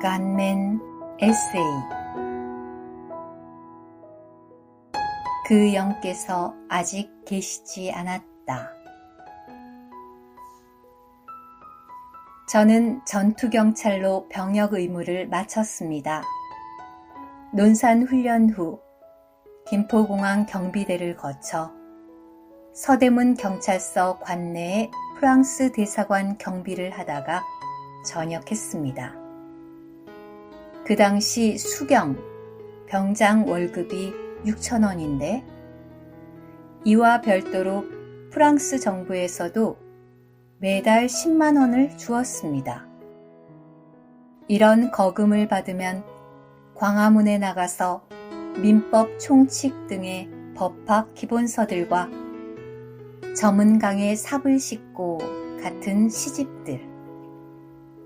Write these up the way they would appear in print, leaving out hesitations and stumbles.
간멘 에세이. 그 영께서 아직 계시지 않았다. 저는 전투경찰로 병역 의무를 마쳤습니다. 논산 훈련 후 김포공항 경비대를 거쳐 서대문 경찰서 관내에 프랑스 대사관 경비를 하다가 전역했습니다. 그 당시 수경, 병장 월급이 6,000원인데 이와 별도로 프랑스 정부에서도 매달 10만 원을 주었습니다. 이런 거금을 받으면 광화문에 나가서 민법 총칙 등의 법학 기본서들과 점은강의 삽을 싣고 같은 시집들,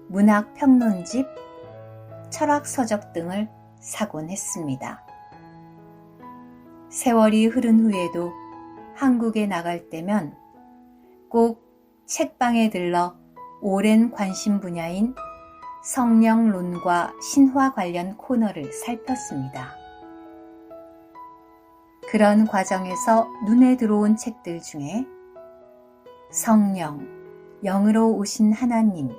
문학 평론집, 철학 서적 등을 사곤 했습니다. 세월이 흐른 후에도 한국에 나갈 때면 꼭 책방에 들러 오랜 관심 분야인 성령론과 신화 관련 코너를 살폈습니다. 그런 과정에서 눈에 들어온 책들 중에 성령, 영으로 오신 하나님,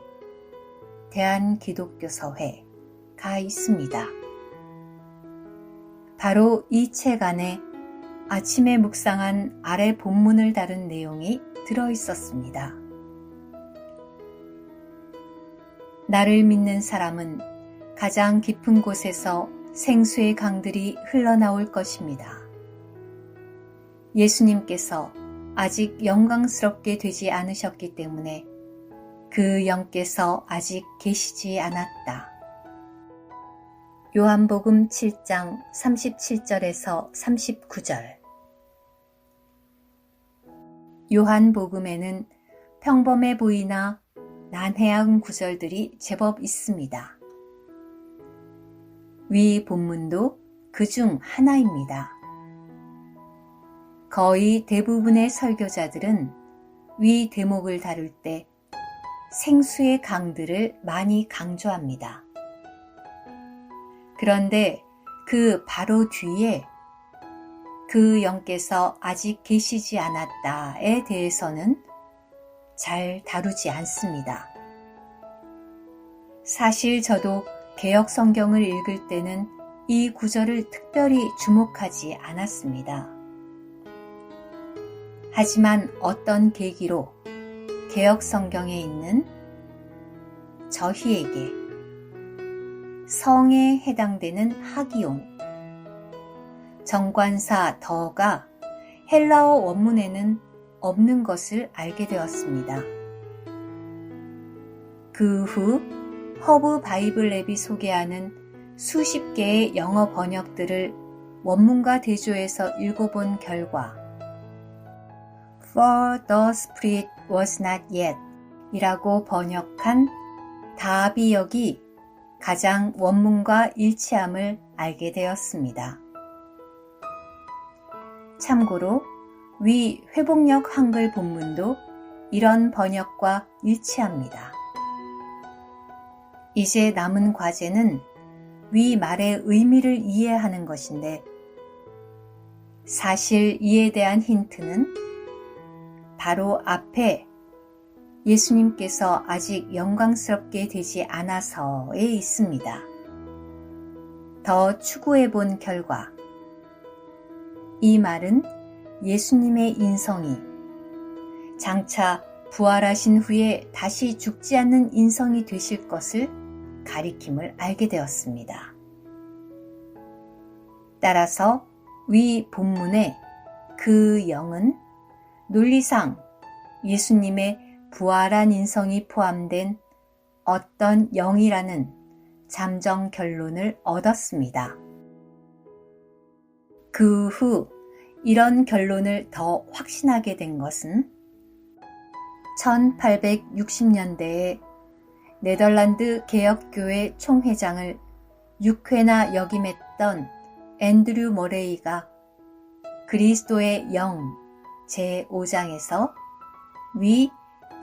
대한기독교서회가 있습니다. 바로 이 책 안에 아침에 묵상한 아래 본문을 다룬 내용이 들어있었습니다. 나를 믿는 사람은 가장 깊은 곳에서 생수의 강들이 흘러나올 것입니다. 예수님께서 아직 영광스럽게 되지 않으셨기 때문에 그 영께서 아직 계시지 않았다. 요한복음 7장 37절에서 39절. 요한복음에는 평범해 보이나 난해한 구절들이 제법 있습니다. 위 본문도 그중 하나입니다. 거의 대부분의 설교자들은 위 대목을 다룰 때 생수의 강들을 많이 강조합니다. 그런데 그 바로 뒤에 그 영께서 아직 계시지 않았다에 대해서는 잘 다루지 않습니다. 사실 저도 개역 성경을 읽을 때는 이 구절을 특별히 주목하지 않았습니다. 하지만 어떤 계기로 개역 성경에 있는 저희에게 성에 해당되는 하기온, 정관사 더가 헬라어 원문에는 없는 것을 알게 되었습니다. 그 후 허브 바이블 랩이 소개하는 수십 개의 영어 번역들을 원문과 대조해서 읽어본 결과 For the Spirit was not yet 이라고 번역한 다비역이 가장 원문과 일치함을 알게 되었습니다. 참고로 위 회복력 한글 본문도 이런 번역과 일치합니다. 이제 남은 과제는 위 말의 의미를 이해하는 것인데 사실 이에 대한 힌트는 바로 앞에 예수님께서 아직 영광스럽게 되지 않아서에 있습니다. 더 추구해 본 결과 이 말은 예수님의 인성이 장차 부활하신 후에 다시 죽지 않는 인성이 되실 것을 가리킴을 알게 되었습니다. 따라서 위 본문의 그 영은 논리상 예수님의 부활한 인성이 포함된 어떤 영이라는 잠정 결론을 얻었습니다. 그 후 이런 결론을 더 확신하게 된 것은 1860년대에 네덜란드 개혁교회 총회장을 6회나 역임했던 앤드류 머레이가 그리스도의 영 제5장에서 위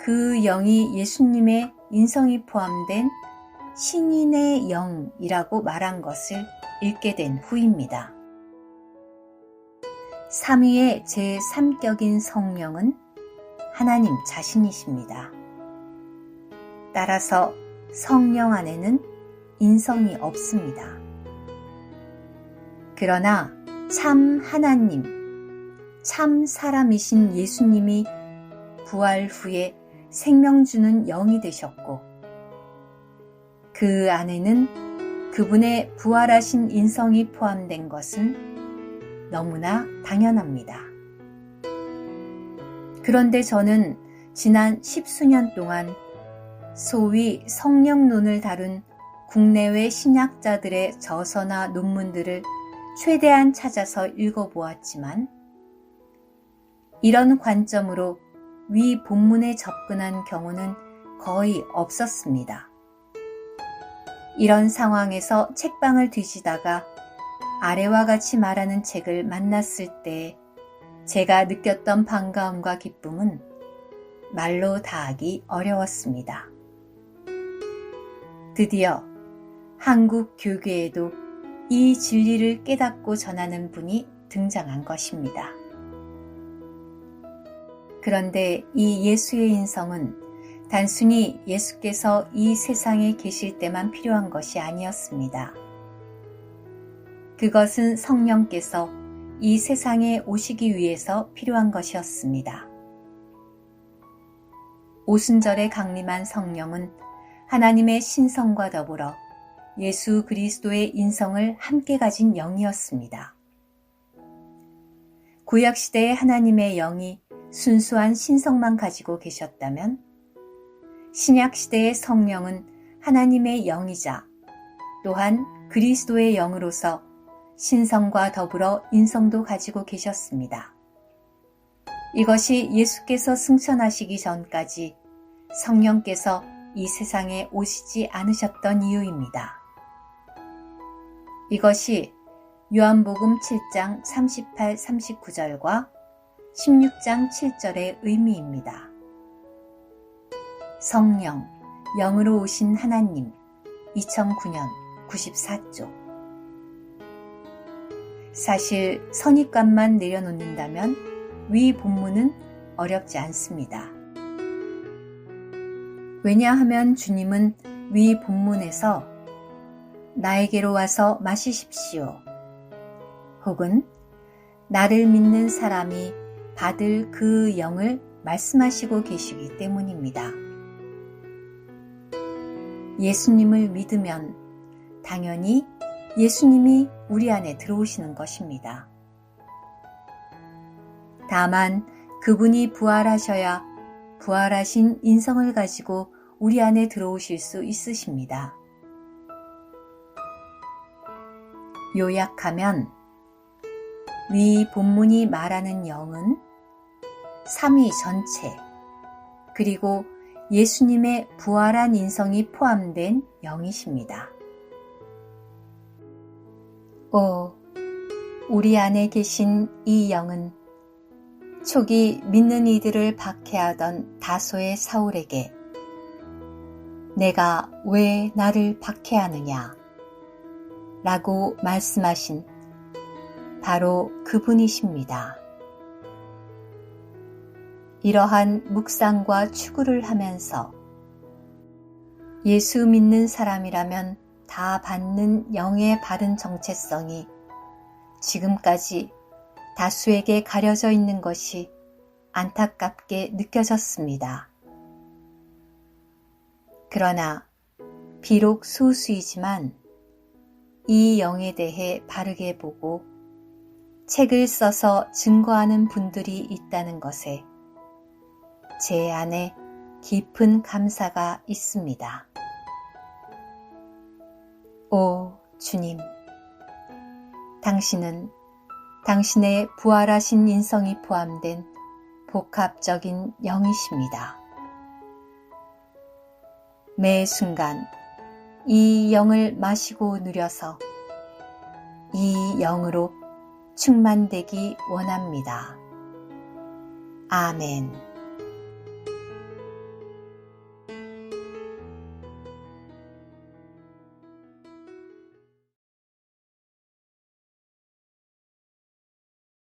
그 영이 예수님의 인성이 포함된 신인의 영이라고 말한 것을 읽게 된 후입니다. 삼위의 제3격인 성령은 하나님 자신이십니다. 따라서 성령 안에는 인성이 없습니다. 그러나 참 하나님, 참 사람이신 예수님이 부활 후에 생명 주는 영이 되셨고, 그 안에는 그분의 부활하신 인성이 포함된 것은 너무나 당연합니다. 그런데 저는 지난 10수년 동안 소위 성령론을 다룬 국내외 신학자들의 저서나 논문들을 최대한 찾아서 읽어보았지만, 이런 관점으로 위 본문에 접근한 경우는 거의 없었습니다. 이런 상황에서 책방을 뒤지다가 아래와 같이 말하는 책을 만났을 때 제가 느꼈던 반가움과 기쁨은 말로 다하기 어려웠습니다. 드디어 한국 교계에도 이 진리를 깨닫고 전하는 분이 등장한 것입니다. 그런데 이 예수의 인성은 단순히 예수께서 이 세상에 계실 때만 필요한 것이 아니었습니다. 그것은 성령께서 이 세상에 오시기 위해서 필요한 것이었습니다. 오순절에 강림한 성령은 하나님의 신성과 더불어 예수 그리스도의 인성을 함께 가진 영이었습니다. 구약시대의 하나님의 영이 순수한 신성만 가지고 계셨다면, 신약시대의 성령은 하나님의 영이자 또한 그리스도의 영으로서 신성과 더불어 인성도 가지고 계셨습니다. 이것이 예수께서 승천하시기 전까지 성령께서 이 세상에 오시지 않으셨던 이유입니다. 이것이 요한복음 7장 38, 39절과 16장 7절의 의미입니다. 성령, 영으로 오신 하나님, 2009년 94쪽. 사실 선입관만 내려놓는다면 위 본문은 어렵지 않습니다. 왜냐하면 주님은 위 본문에서 나에게로 와서 마시십시오, 혹은 나를 믿는 사람이 받을 그 영을 말씀하시고 계시기 때문입니다. 예수님을 믿으면 당연히 예수님이 우리 안에 들어오시는 것입니다. 다만 그분이 부활하셔야 부활하신 인성을 가지고 우리 안에 들어오실 수 있으십니다. 요약하면 위 본문이 말하는 영은 삼위 전체, 그리고 예수님의 부활한 인성이 포함된 영이십니다. 우리 안에 계신 이 영은 초기 믿는 이들을 박해하던 다소의 사울에게 내가 왜 나를 박해하느냐 라고 말씀하신 바로 그분이십니다. 이러한 묵상과 추구를 하면서 예수 믿는 사람이라면 다 받는 영의 바른 정체성이 지금까지 다수에게 가려져 있는 것이 안타깝게 느껴졌습니다. 그러나 비록 소수이지만 이 영에 대해 바르게 보고 책을 써서 증거하는 분들이 있다는 것에 제 안에 깊은 감사가 있습니다. 오 주님, 당신은 당신의 부활하신 인성이 포함된 복합적인 영이십니다. 매 순간 이 영을 마시고 누려서 이 영으로 충만되기 원합니다. 아멘.